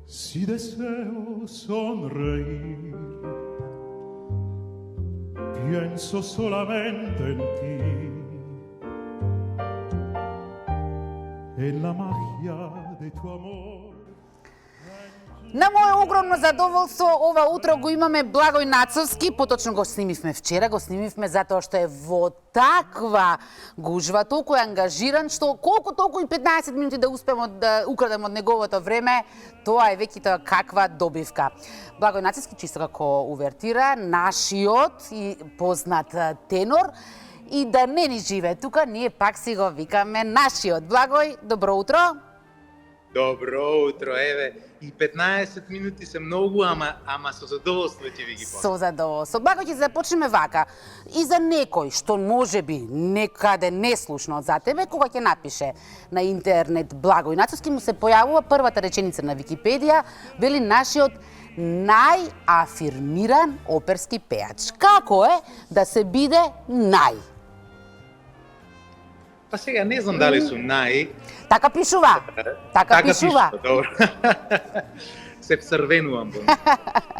Si deseo sonreír, pienso solamente en ti, en la magia de tu amor. На моје огромно задоволство, ова утро го имаме Благој Нацовски, поточно го снимивме вчера, го снимивме затоа што е во таква гужва, толку е ангажиран, што колку толку и 15 минути да успееме да украдеме од неговото време, тоа е веќе тоа каква добивка. Благој Нацовски, чисто како увертира, нашиот и познат тенор, и да не ни живее тука, ние пак си го викаме нашиот. Благој, добро утро! Добро утро, еве. И 15 минути се многу, ама со задоволство ќе ви ги Со покажам. задоволство. Благо ќе започнеме вака. И за некој што можеби некаде неслушно за тебе, кога ќе напише на интернет Благој Нацовски, му се појавува првата реченица на Википедија, вели нашиот најафирмиран оперски пеач. Како е да се биде нај? Па сега не знам дали сум Така пишува. Така пишува. Добро. Се всрвенувам,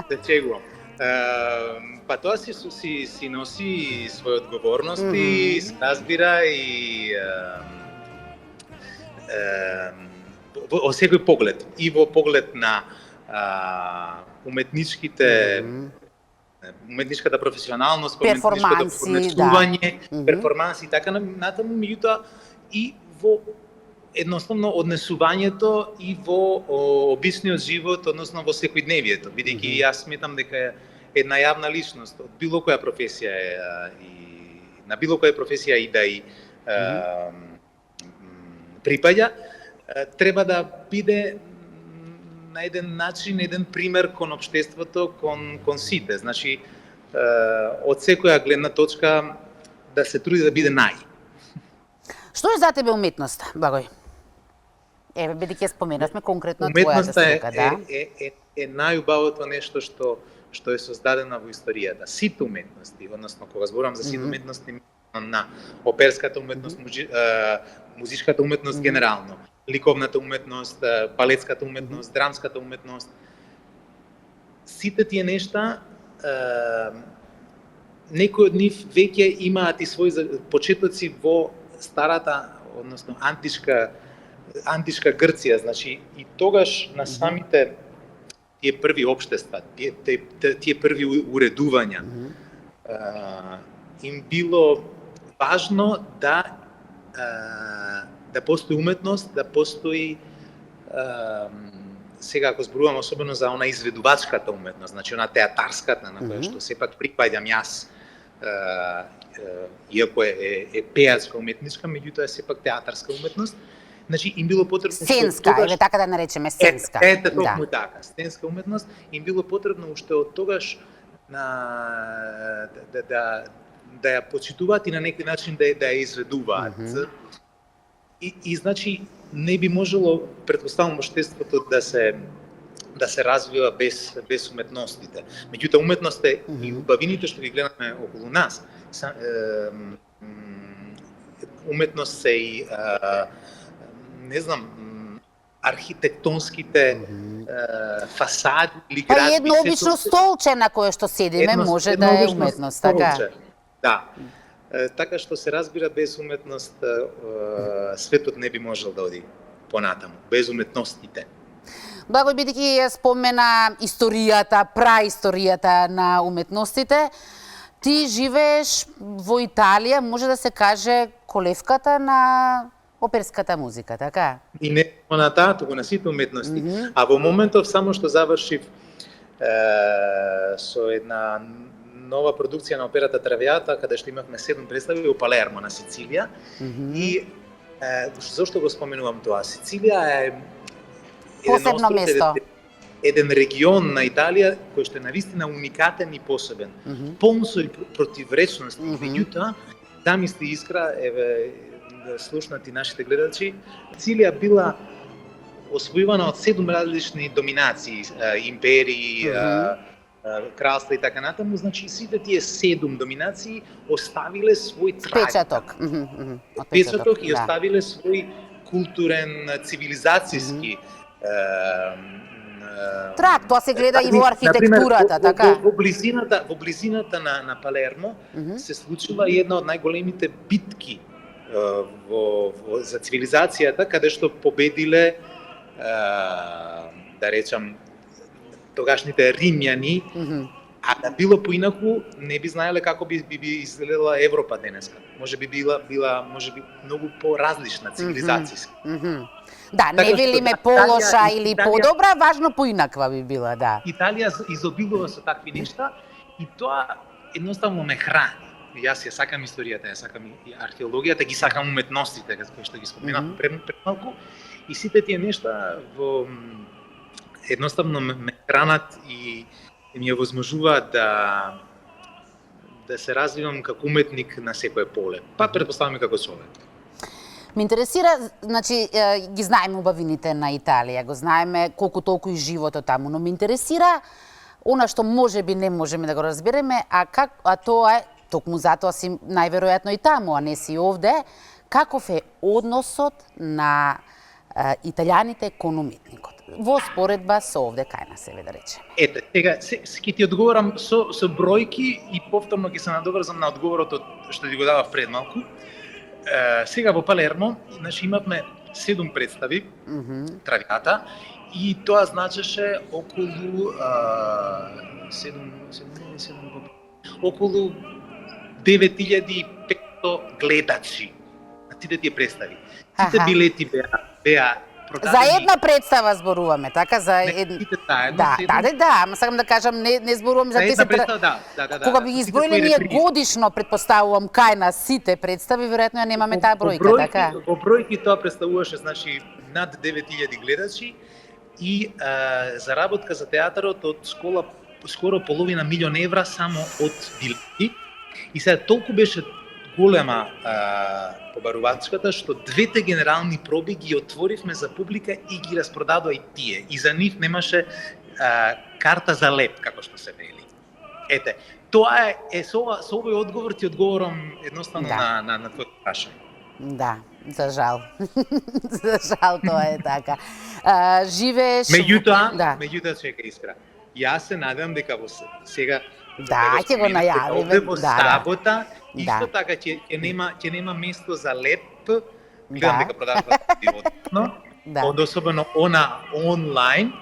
се чегувам. Па тоа си носи своји одговорности, се разбира и во секој поглед. И во поглед на уметничката професионалност, уметничкото поднесување, перформанси и така натаму, меѓутоа и во едноставно однесувањето и во обичниот живот, односно во секојдневието, бидејќи јас сметам дека една јавна личност од било која професија е и на било која професија и да и припаѓа, треба да биде на еден начин, еден пример кон општеството, кон сите. Значи, од секоја гледна точка да се труди да биде нај. Што е за тебе уметноста, Благој? Еве, бидејќи ја споменавме конкретно твојата слика, да? Е најубавото нешто што е создадено во историјата. Сите уметности, односно кога зборам за сите уметности, на оперската уметност, музичката уметност генерално, ликовната уметност, балетската уметност, драмската уметност. Сите тие нешта, некои од нив веќе имаат и своји почетоци во старата, односно античка Грција, значи и тогаш на самите тие први општества, тие први уредувања, им било важно да постои уметност, да постои сега ако зборувам особено за она изведувачката уметност, значи она театарската на која што сепак припаѓам јас, иако е пеачка уметничка, меѓутоа е сепак театарска уметност. Значи им било потребно сценска, или така да наречеме сценска. Ете токму така, сценска уметност, им било потребно уште од тогаш да ја почитуваат и на некој начин да ја изведуваат. И значи не би можело, претпоставам, општеството да се развива без уметностите. Меѓутоа уметноста и убавините што ги гледаме околу нас, уметност се и не знам, архитектонските фасади или градби. Па едно обично столче на кое што седиме може да е уметност, така? Да. Така што се разбира, без уметност светот не би можел да оди понатаму, без уметностите. Благој, бидејќи ја спомена историјата, праисторијата на уметностите, ти живееш во Италија, може да се каже колевката на оперската музика, така? И не на таа, туку на сите уметности. А во моментов само што завршив со една нова продукција на операта Травијата, каде што имавме 7 представи во Палермо на Сицилија. И зошто го споменувам тоа? Сицилија е посебно место. Еден регион на Италија кој што е навистина уникатен и посебен. Полн со противречности, меѓутоа, замисли Искра, еве да слушнат и нашите гледачи, Сицилија била освојувана од 7 различни доминации, империи, кралства и така натаму, значи сите тие 7 доминации оставиле свој трај. Печаток и оставиле свој културен, цивилизацијски Трак, тоа се гледа и во архитектурата, така? Во близината на Палермо се случила една од најголемите битки за цивилизацијата, каде што победиле, да речам, тогашните римјани, а да било поинаку, не би знаеле како би изгледала Европа денеска. Може би многу поразлична цивилизацијска. Да, не велиме полоша или подобра, важно поинаква би била, да. Италија изобилува со такви нешта и тоа едноставно ме храни. Јас ја сакам историјата, ја сакам и археологијата, ги сакам уметностите, кои што ги споменав премалку, и сите тие нешта едноставно ме хранат и ми ја возможуваат да се развивам како уметник на секое поле. Па претпоставам и како човек. Ме интересира, значи, ги знаеме убавините на Италија, го знаеме колку толку и животот таму, но ме интересира она што можеби не можеме да го разбереме, а тоа е, токму затоа си најверојатно и таму, а не си овде, каков е односот на италијаните кон уметникот? Во споредба со овде кај нас, да речеме. Ете, сега ќе ти одговорам со бројки и повторно ќе се надоврзам на одговорот што ти го давав пред малку. Сега во Палермо, значи имавме 7 представи, Травиата, и тоа значеше околу 9500 гледачи на сите тие представи. Сите билети беа продадени. За една представа зборуваме, така? Да, ама сакам да кажам, не зборуваме за 10. Да. Кога би ги изброиле ние годишно, предпоставувам, кај на сите представи, веројатно ја немаме таа бројка, така? Во бројки тоа представуваше, значи, над 9000 гледачи и заработка за театарот од скоро половина милион евра само од билети. И сега толку беше голема побарувачката, што двете генерални проби ги отворивме за публика и ги распродадоа и тие. И за нив немаше карта за леп, како што се вели. Ете, тоа е со овој одговор ти одговорам едноставно на твоето прашање. Да, за жал. За жал тоа е така. Живееш... Меѓутоа, чека, Искра. Јас се надевам дека сега... Да, ќе го најавиме. Во сабота, исто така ќе нема место за леп, гледам дека продават дивотно, особено она онлайн.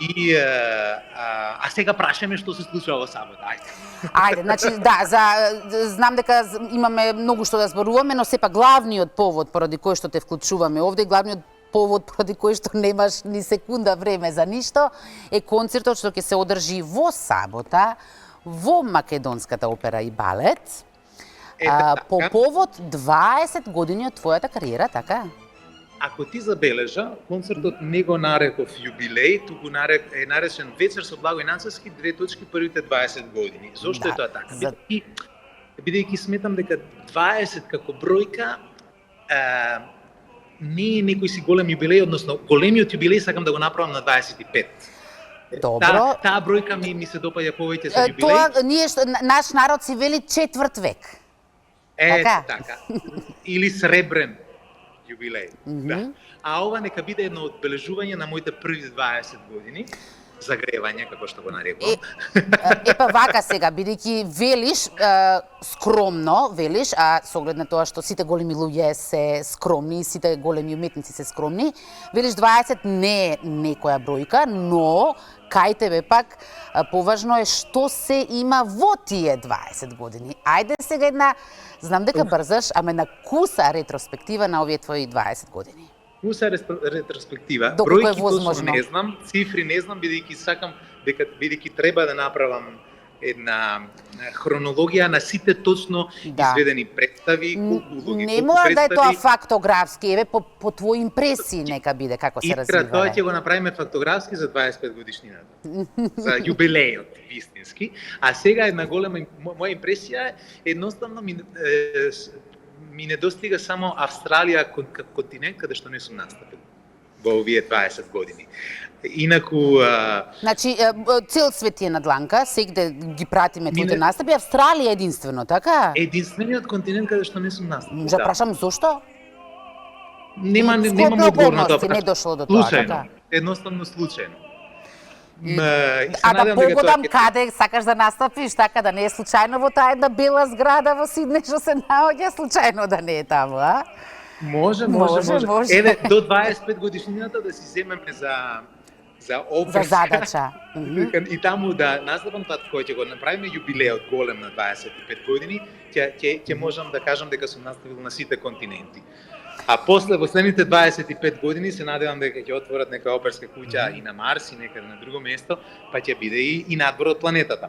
И сега прашаме што се случува во сабота. Ајде, значи знам дека имаме многу што да зборуваме, но сепак главниот повод поради кој што те вклучуваме овде, главниот повод поради кој што немаш ни секунда време за ништо, е концертот што ќе се одржи во сабота во Македонската опера и балет, по повод 20 години од твојата кариера, така? Ако ти забележа, концертот не го нареков јубилеј, туку е наречен вечер со Благој Нацовски, првите 20 години. Зошто е тоа така? Бидејќи сметам дека 20 како бројка не е некој си голем јубилеј, односно големиот јубилеј сакам да го направам на 25. Добро. Таа бројка ми се допаѓа повеќе за јубилеј. Тоа наш народ си вели 4 век. Така. Или сребрен јубилеј. Да. А ова нека биде едно одбележување на моите први 20 години, загревање, како што го нарекувам. Епа вака сега, бидејќи велиш, скромно велиш, а со оглед на тоа што сите големи луѓе се скромни, сите големи уметници се скромни, велиш 20 не е некоја бројка, но кај тебе пак поважно е што се има во тие 20 години. Ајде сега една, знам дека брзаш, ама една куса ретроспектива на овие твои 20 години. Куса ретроспектива, бројки точно не знам, цифри не знам, бидејќи треба да направам една хронологија на сите точно изведени представи, колку луѓе, не мора да е тоа фактографски, еве по твои импресии нека биде како се развива. Тоа ќе го направиме фактографски за 25 годишнината, за јубилејот вистински. А сега една голема моја импресија е едноставно ми недостига само Австралија како континент каде што не сум настапил во овие 20 години. Инаку... Значи, цел свет е на дланка, сегде ги пратиме твоите настапи, Австралија единствено, така? Единствениот континент каде што не сум настапил. Може да прашам зошто? Немам одговор на тоа. Не дошло до тоа, така? Едноставно случајно. се А да надевам дека тоа погодам ќе- каде сакаш да настапиш, така да не е случајно во таа една бела зграда во Сиднеј што се наоѓа, случајно да не е таму, а? Може. Еве, до 25 годишнината да си земеме за опрска. За задача. И таму да настапам, тоа кој ќе го направиме јубилеот голем на 25 години, ќе можам да кажам дека сум наставил на сите континенти. А после во следните 25 години се надевам дека ќе отворат нека оперска куќа и на Марс и некаде на друго место, па ќе биде и надвор од планетата.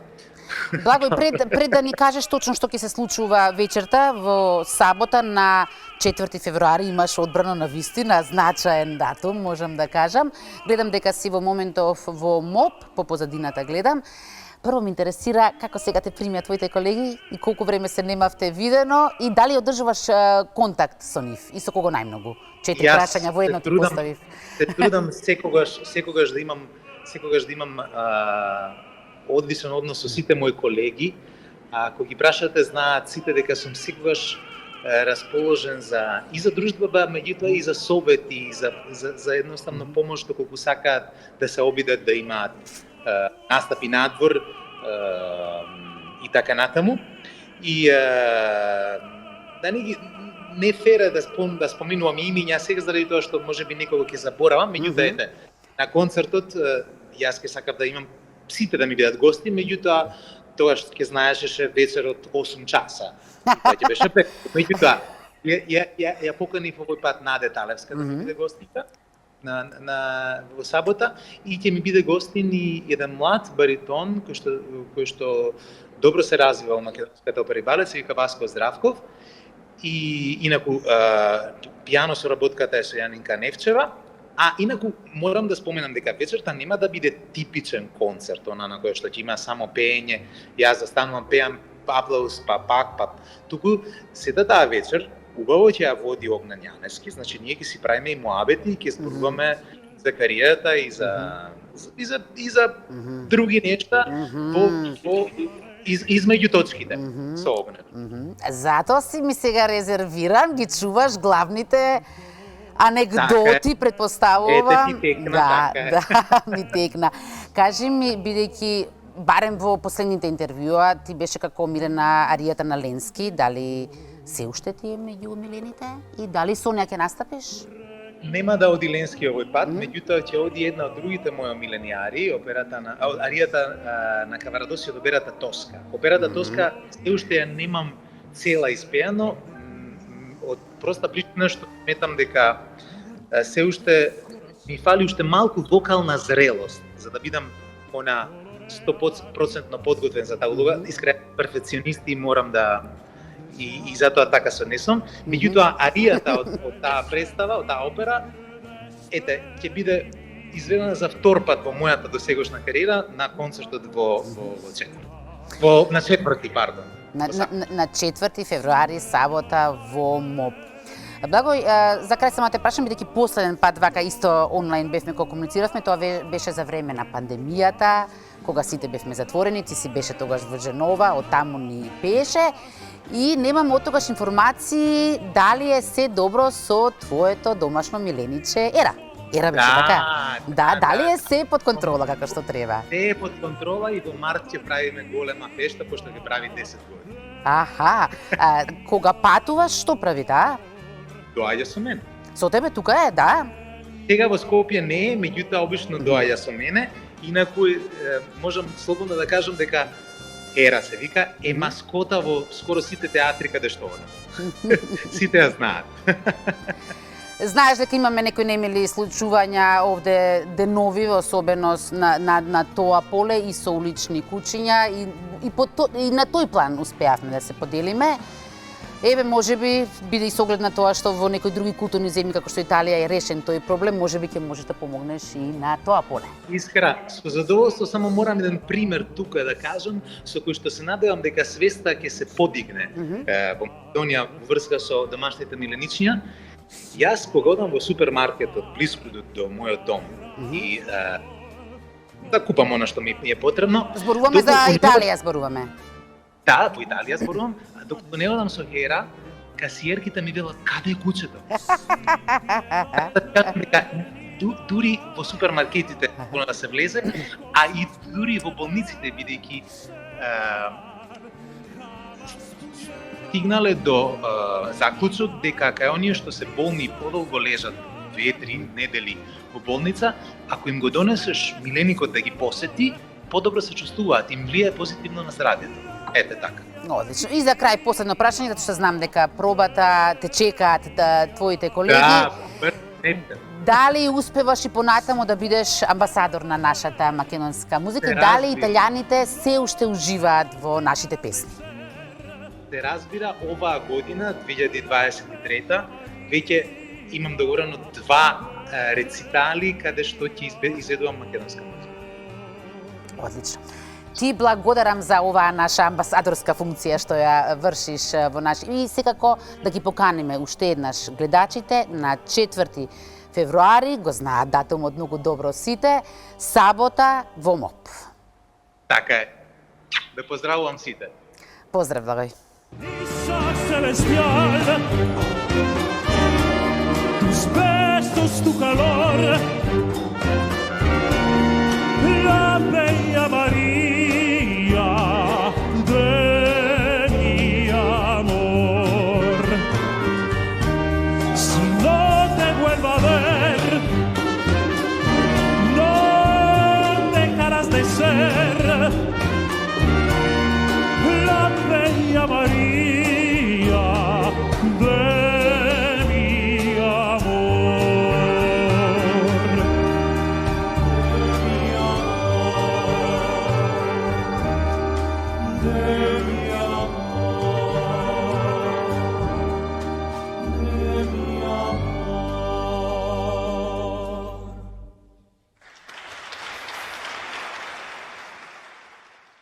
Благој, пред да ни кажеш точно што ќе се случува вечерта, во сабота на 4 февруари имаш одбрана на вистина, значаен датум, можам да кажам. Гледам дека си во моментов во МОП, по позадината гледам. Прво ме интересира како сега те примија твоите колеги и колку време се немавте видено и дали одржуваш контакт со нив и со кого најмногу? 4 прашања во едно ти поставив. Се трудам секогаш да имам одличен однос со сите мои колеги. Ако ги прашате, знаат сите дека сум секогаш расположен и за дружба, меѓутоа и за совети, и за едноставно помош доколку сакаат да се обидат да имаат настапи надвор и така натаму. И да не е фера да споминувам имиња сега заради тоа што можеби некого ќе заборавам, меѓутоа ете на концертот јас ќе сакам да имам сите да ми бидат гости, меѓутоа тогаш ќе знаеше вечер од 8 часа. Тоа ќе беше пек. Меѓутоа ја поканив овој пат Наде Талевска да ми биде гостинка во сабота и ќе ми биде гостин и еден млад баритон кој што добро се развива во македонската опера и балет, се вика Васко Здравков. И инаку пијано соработката е со Јанинка Невчева. А инаку морам да споменам дека вечерта нема да биде типичен концерт, она на кој што ќе има само пеење, јас застанувам, пеам, аплауз, па туку сета таа вечер убаво ќе ја води Огнен Јаневски, значи ние ќе си правиме и муабети и ќе зборуваме за кариерата и за други нешта измеѓу точките со Огнен. Затоа си ми сега резервирам, ги чуваш главните анекдоти, предпоставувам. Ете ти текна, да, ми текна. Кажи ми, бидејќи барем во последните интервјуа ти беше како омилена аријата на Ленски, дали се уште ти е меѓу омилените и дали со неја ќе настапиш? Нема да оди Ленски овој пат, меѓутоа ќе оди една од другите мои омилени арии, аријата на Каварадоси од операта Тоска. Операта Тоска се уште ја немам цела испеано, од проста причина што сметам дека се уште ми фали уште малку вокална зрелост за да бидам 100% подготвен за таа улога. Искрено перфекционисти морам да и затоа така се однесам. Меѓутоа аријата од таа представа, од таа опера, ќе биде изведена за втор пат во мојата досегашна кариера на концертот на 4 февруари, сабота во МОП. Благој, за крај само те прашам, бидејќи последен пат вака исто онлайн бевме кога комунициравме, тоа беше за време на пандемијата, кога сите бевме затворени, ти си беше тогаш во Женова, од таму ни пееше. И немам од тогаш информации дали е се добро со твоето домашно милениче Ера. Ера беше така? Да, дали е се под контрола како што треба? Се е под контрола и во март ќе правиме голема фешта, пошто ќе прави 10 години. Аха, кога патуваш, што прави, да? Доаѓа со мене. Со тебе тука е, да? Сега во Скопје не е, меѓутоа обично доаѓа со мене. Инаку можам слободно да кажам дека Ера се вика е маскота во скоро сите театри каде што оди. Сите ја знаат. Знаеш дека имаме некои немили случувања овде денови, особеност на тоа поле и со улични кучиња и на тој план успеавме да се поделиме. Еве, можеби, биде и с оглед на тоа што во некои други културни земји како што Италија е решен тој проблем, можеби ќе можеш да помогнеш и на тоа поле. Искра, со задоволство само морам еден пример тука да кажам, со кој што се надевам дека свеста ќе се подигне во Македонија во врска со домашните миленичња. Јас кога одам во супермаркетот блиску до мојот дом и да купам она што ми е потребно. Зборуваме за Италија, зборуваме. Да, во Италија зборувам, а докато не одам со Ера, касиерките ми велат каде е кучето. дури во супермаркетите да се влезе, а и дури во болниците, бидејќи стигнале до заклучок дека кај оние што се болни подолго лежат 2-3 недели во болница, ако им го донесеш миленикот да ги посети, подобро се чувствуваат, им влијае позитивно на здравјето. Ете така. Одлично. И за крај последно прашање, затоа што знам дека пробата те чекаат твоите колеги. Да, Дали успеваш и понатаму да бидеш амбасадор на нашата македонска музика? Дали италијаните се уште уживаат во нашите песни? Се разбира, оваа година, 2023, веќе имам договорено 2 рецитали каде што ќе изведувам македонска музика. Одлично. Ти благодарам за оваа наша амбасадорска функција што ја вршиш во наш... И секако да ги поканиме уште еднаш гледачите на 4 февруари, го знаат датумот многу добро сите, сабота во МОП. Така е. Ве поздравувам сите. Поздрав, Благој. Tus besos, tu calor,